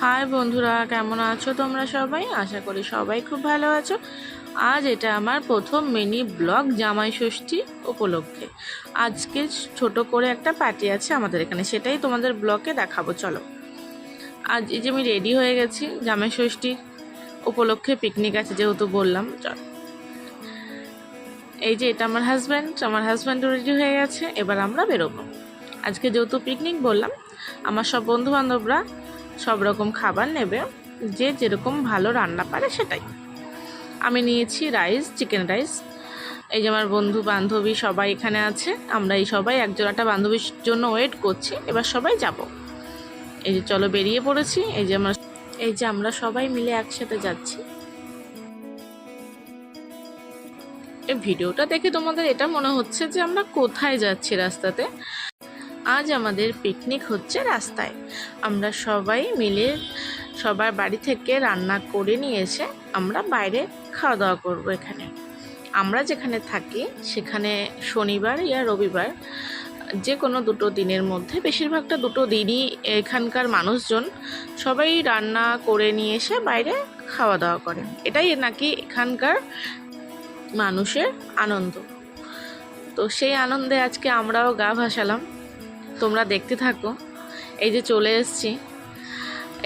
High বন্ধুরা, কেমন আছো তোমরা সবাই? আশা করি সবাই খুব ভালো আছো। আজ এটা আমার প্রথম মিনি ব্লগ জামাই ষষ্ঠী উপলক্ষে। আজকে ছোট করে একটা পার্টি আছে আমাদের এখানে, সেটাই তোমাদের ব্লগে দেখাবো। চলো, আজ এই যে আমি রেডি হয়ে গেছি, জামাই ষষ্ঠী উপলক্ষে পিকনিক আছে যেহেতু বললাম। চলো, এই যে এটা আমার হাজব্যান্ডও রেডি হয়ে গেছে। এবার আমরা বেরোবো। আজকে যেহেতু পিকনিক বললাম, আমার সব বন্ধু বান্ধবরা সব রকম খাবার নেবে, যে যেরকম ভালো রান্না পারে সেটাই। আমি নিয়েছি রাইস, চিকেন রাইস। এই যে আমার বন্ধু বান্ধবী সবাই এখানে আছে, আমরা এই সবাই একজোড়াটা বান্ধবীর জন্য ওয়েট করছি। এবার সবাই যাব। এই যে চলো, বেরিয়ে পড়েছি। এই যে আমরা সবাই মিলে একসাথে যাচ্ছি। এই ভিডিওটা দেখে তোমাদের এটা মনে হচ্ছে যে আমরা কোথায় যাচ্ছি রাস্তাতে। আজ আমাদের পিকনিক হচ্ছে রাস্তায়। আমরা সবাই মিলে সবার বাড়ি থেকে রান্না করে নিয়ে এসে আমরা বাইরে খাওয়া দাওয়া করবো। এখানে আমরা যেখানে থাকি সেখানে শনিবার ইয়া রবিবার যে কোনো দুটো দিনের মধ্যে, বেশিরভাগটা দুটো দিনই এখানকার মানুষজন সবাই রান্না করে নিয়ে এসে বাইরে খাওয়া দাওয়া করে। এটাই নাকি এখানকার মানুষের আনন্দ। তো সেই আনন্দে আজকে আমরাও গা ভাসালাম। তোমরা দেখতে থাকো। এই যে চলে এসেছি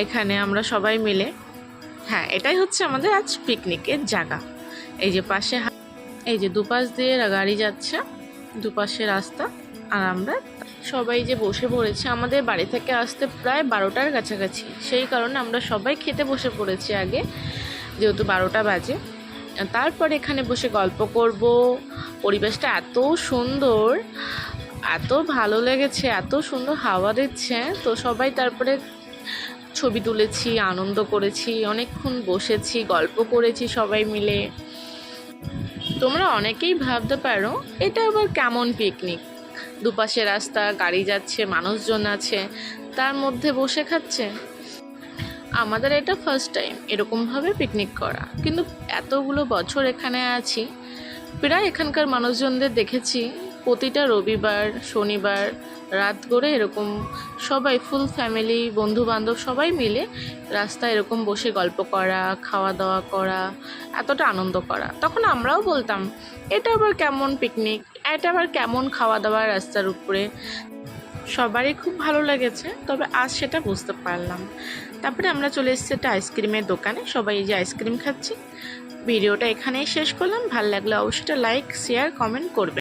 এখানে আমরা সবাই মিলে। হ্যাঁ, এটাই হচ্ছে আমাদের আজ পিকনিকের জায়গা। এই যে পাশে, এই যে দুপাশ দিয়ে গাড়ি যাচ্ছে, দুপাশে রাস্তা। আর আমরা সবাই যে বসে পড়েছি, আমাদের বাড়ি থেকে আসতে প্রায় 12টার কাছাকাছি। সেই কারণে আমরা সবাই খেতে বসে পড়েছি আগে, যেহেতু 12টা বাজে। তারপরে এখানে বসে গল্প করব। পরিবেশটা এত সুন্দর, এত ভালো লেগেছে, এত সুন্দর হাওয়া দিচ্ছে। তো সবাই তারপরে ছবি তুলেছি, আনন্দ করেছি, অনেকক্ষণ বসেছি, গল্প করেছি সবাই মিলে। তোমরা অনেকেই ভাবতে পারো এটা আবার কেমন পিকনিক, দুপাশে রাস্তা, গাড়ি যাচ্ছে, মানুষজন আছে, তার মধ্যে বসে খাচ্ছে। আমাদের এটা ফার্স্ট টাইম এরকমভাবে পিকনিক করা, কিন্তু এতগুলো বছর এখানে আছি, প্রায় এখানকার মানুষজনদের দেখেছি প্রতিটা রবিবার শনিবার রাত করে এরকম সবাই ফুল ফ্যামিলি বন্ধু বান্ধব সবাই মিলে রাস্তায় এরকম বসে গল্প করা, খাওয়া দাওয়া করা, এতটা আনন্দ করা। তখন আমরাও বলতাম এটা আবার কেমন পিকনিক, এটা আবার কেমন খাওয়া দাওয়া রাস্তার উপরে। সবারই খুব ভালো লেগেছে, তবে আজ সেটা বুঝতে পারলাম। তারপরে আমরা চলে এসেছি একটা আইসক্রিমের দোকানে, সবাই এই যে আইসক্রিম খাচ্ছি। ভিডিওটা এখানেই শেষ করলাম। ভালো লাগলে অবশ্যই লাইক, শেয়ার, কমেন্ট করবে।